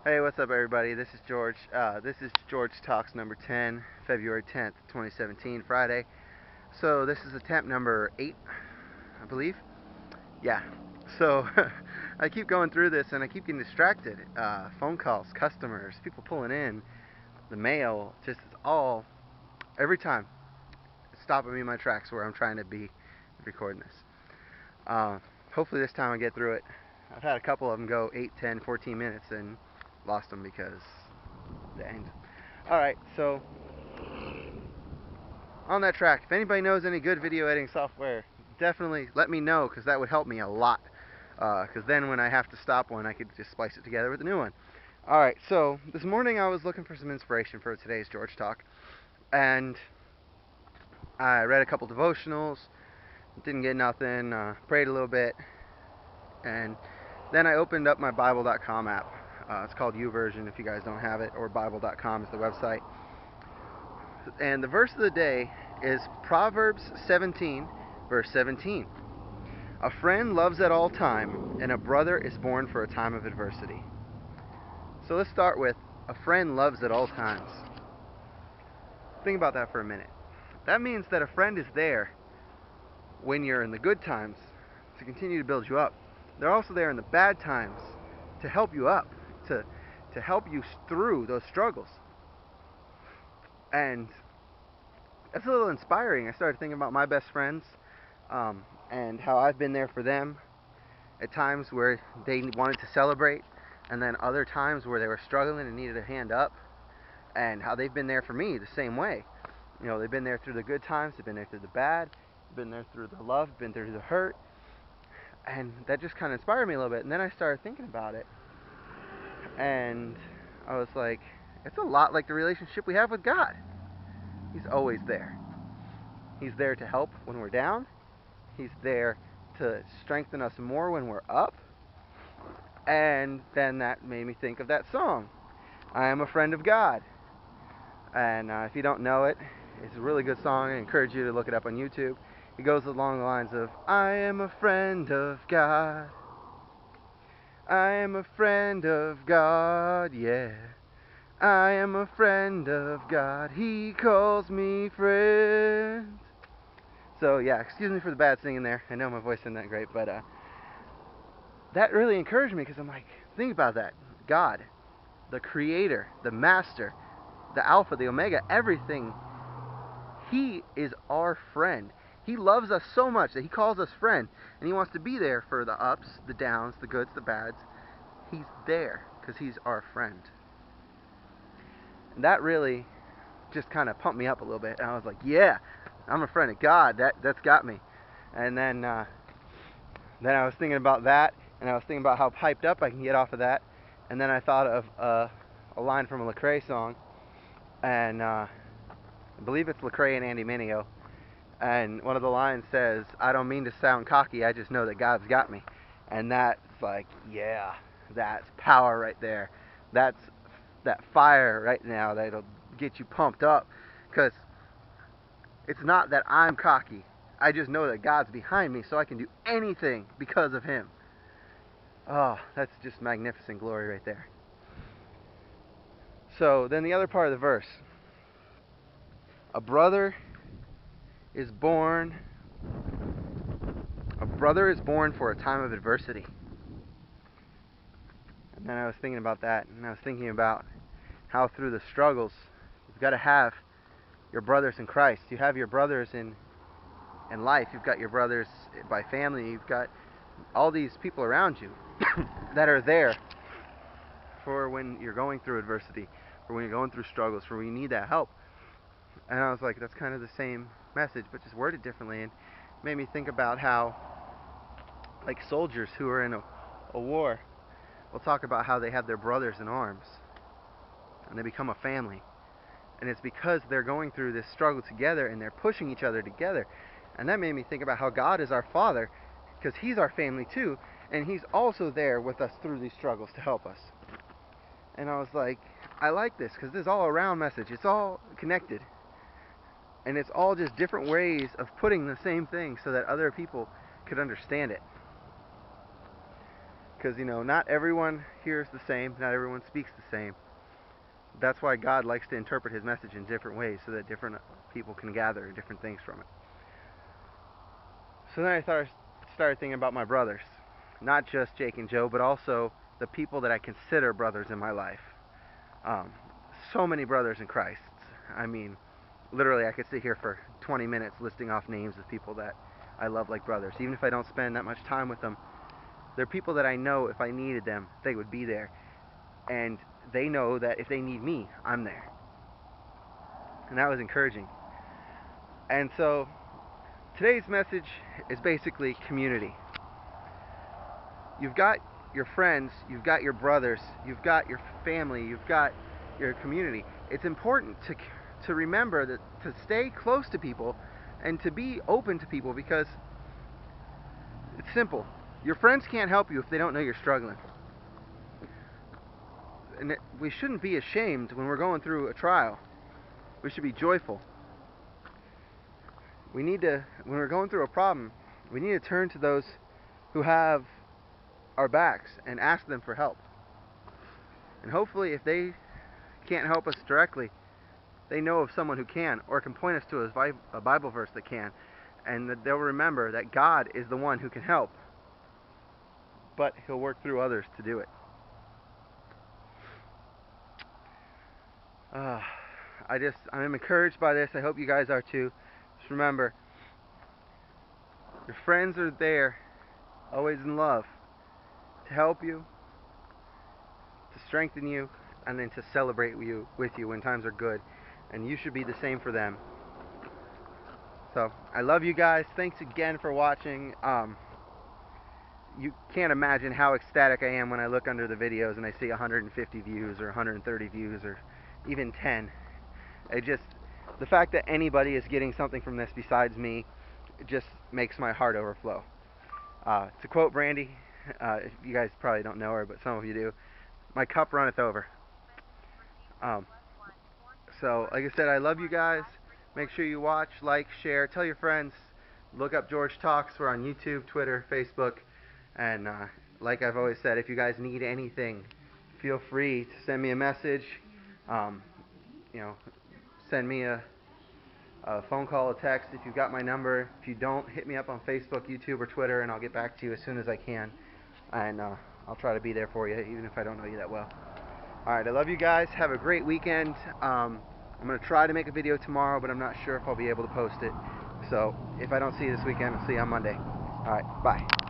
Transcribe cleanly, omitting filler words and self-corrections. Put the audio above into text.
Hey, what's up, everybody? This is George. This is George Talks number 10, February 10th, 2017, Friday. So, this is attempt number 8, I believe. Yeah. So, I keep going through this and I keep getting distracted. Phone calls, customers, people pulling in, the mail, just it's all, every time, it's stopping me in my tracks where I'm trying to be recording this. Uh, Hopefully, this time I get through it. I've had a couple of them go 8, 10, 14 minutes and lost them because the end. Alright, so on that track, if anybody knows any good video editing software, definitely let me know because that would help me a lot. Because then when I have to stop one, I could just splice it together with a new one. Alright, so this morning I was looking for some inspiration for today's George Talk, and I read a couple devotionals, didn't get nothing, prayed a little bit, and then I opened up my Bible.com app. It's called YouVersion if you guys don't have it, or Bible.com is the website. And the verse of the day is Proverbs 17, verse 17. A friend loves at all time, and a brother is born for a time of adversity. So let's start with a friend loves at all times. Think about that for a minute. That means that a friend is there when you're in the good times to continue to build you up. They're also there in the bad times to help you up, to help you through those struggles. And that's a little inspiring. I started thinking about my best friends, and how I've been there for them at times where they wanted to celebrate, and then other times where they were struggling and needed a hand up, and how they've been there for me the same way. You know, they've been there through the good times, they've been there through the bad, they've been there through the love, been through the hurt, and that just kind of inspired me a little bit. And then I started thinking about it, and I was like, it's a lot like the relationship we have with God. He's always there. He's there to help when we're down. He's there to strengthen us more when we're up. And then that made me think of that song, I Am a Friend of God. And if you don't know it, it's a really good song. I encourage you to look it up on YouTube. It goes along the lines of, I am a friend of God. I am a friend of God, yeah. I am a friend of God. He calls me friend. So yeah, excuse me for the bad singing there. I know my voice isn't that great, but that really encouraged me because I'm like, think about that. God, the creator, the master, the alpha, the omega, everything. He is our friend. He loves us so much that he calls us friend, and he wants to be there for the ups, the downs, the goods, the bads. He's there because he's our friend. And that really just kind of pumped me up a little bit. And I was like, yeah, I'm a friend of God. That's got me. And then I was thinking about that, and I was thinking about how hyped up I can get off of that. And then I thought of a line from a Lecrae song, and I believe it's Lecrae and Andy Mineo. And one of the lines says, I don't mean to sound cocky, I just know that God's got me. And that's like, yeah, that's power right there. That's that fire right now that'll get you pumped up. Because it's not that I'm cocky. I just know that God's behind me, so I can do anything because of him. Oh, that's just magnificent glory right there. So then the other part of the verse. A brother is born A brother is born for a time of adversity. And then I was thinking about that, and I was thinking about how through the struggles, you've got to have your brothers in Christ. You have your brothers in life. You've got your brothers by family. You've got all these people around you that are there for when you're going through adversity, for when you're going through struggles, for when you need that help. And I was like, that's kind of the same message, but just worded differently, and made me think about how, like soldiers who are in a war, will talk about how they have their brothers in arms, and they become a family. And it's because they're going through this struggle together, and they're pushing each other together. And that made me think about how God is our Father, because He's our family too, and He's also there with us through these struggles to help us. And I was like, I like this, because this is all around message. It's all connected. And it's all just different ways of putting the same thing so that other people could understand it. Because, you know, not everyone hears the same, not everyone speaks the same. That's why God likes to interpret his message in different ways so that different people can gather different things from it. So then I started thinking about my brothers. Not just Jake and Joe, but also the people that I consider brothers in my life. So many brothers in Christ. I mean, literally I could sit here for 20 minutes listing off names of people that I love like brothers. Even if I don't spend that much time with them, they're people that I know if I needed them, they would be there. And they know that if they need me, I'm there. And that was encouraging. And so today's message is basically community. You've got your friends, you've got your brothers, you've got your family, you've got your community. It's important to remember that to stay close to people and to be open to people, because it's simple. Your friends can't help you if they don't know you're struggling. And we shouldn't be ashamed when we're going through a trial. We should be joyful. When we're going through a problem, we need to turn to those who have our backs and ask them for help. And hopefully if they can't help us directly, they know of someone who can, or can point us to a Bible verse that can, and that they'll remember that God is the one who can help, but he'll work through others to do it. I'm encouraged by this. I hope you guys are too. Just remember, your friends are there, always in love, to help you, to strengthen you, and then to celebrate with you when times are good. And you should be the same for them. So, I love you guys. Thanks again for watching. You can't imagine how ecstatic I am when I look under the videos and I see 150 views or 130 views or even 10. The fact that anybody is getting something from this besides me, it just makes my heart overflow. To quote Brandy, you guys probably don't know her, but some of you do, my cup runneth over. So, like I said, I love you guys. Make sure you watch, like, share, tell your friends. Look up George Talks. We're on YouTube, Twitter, Facebook. And like I've always said, if you guys need anything, feel free to send me a message. Send me a phone call, a text if you've got my number. If you don't, hit me up on Facebook, YouTube, or Twitter, and I'll get back to you as soon as I can. And I'll try to be there for you, even if I don't know you that well. Alright, I love you guys. Have a great weekend. I'm going to try to make a video tomorrow, but I'm not sure if I'll be able to post it. So, if I don't see you this weekend, I'll see you on Monday. Alright, bye.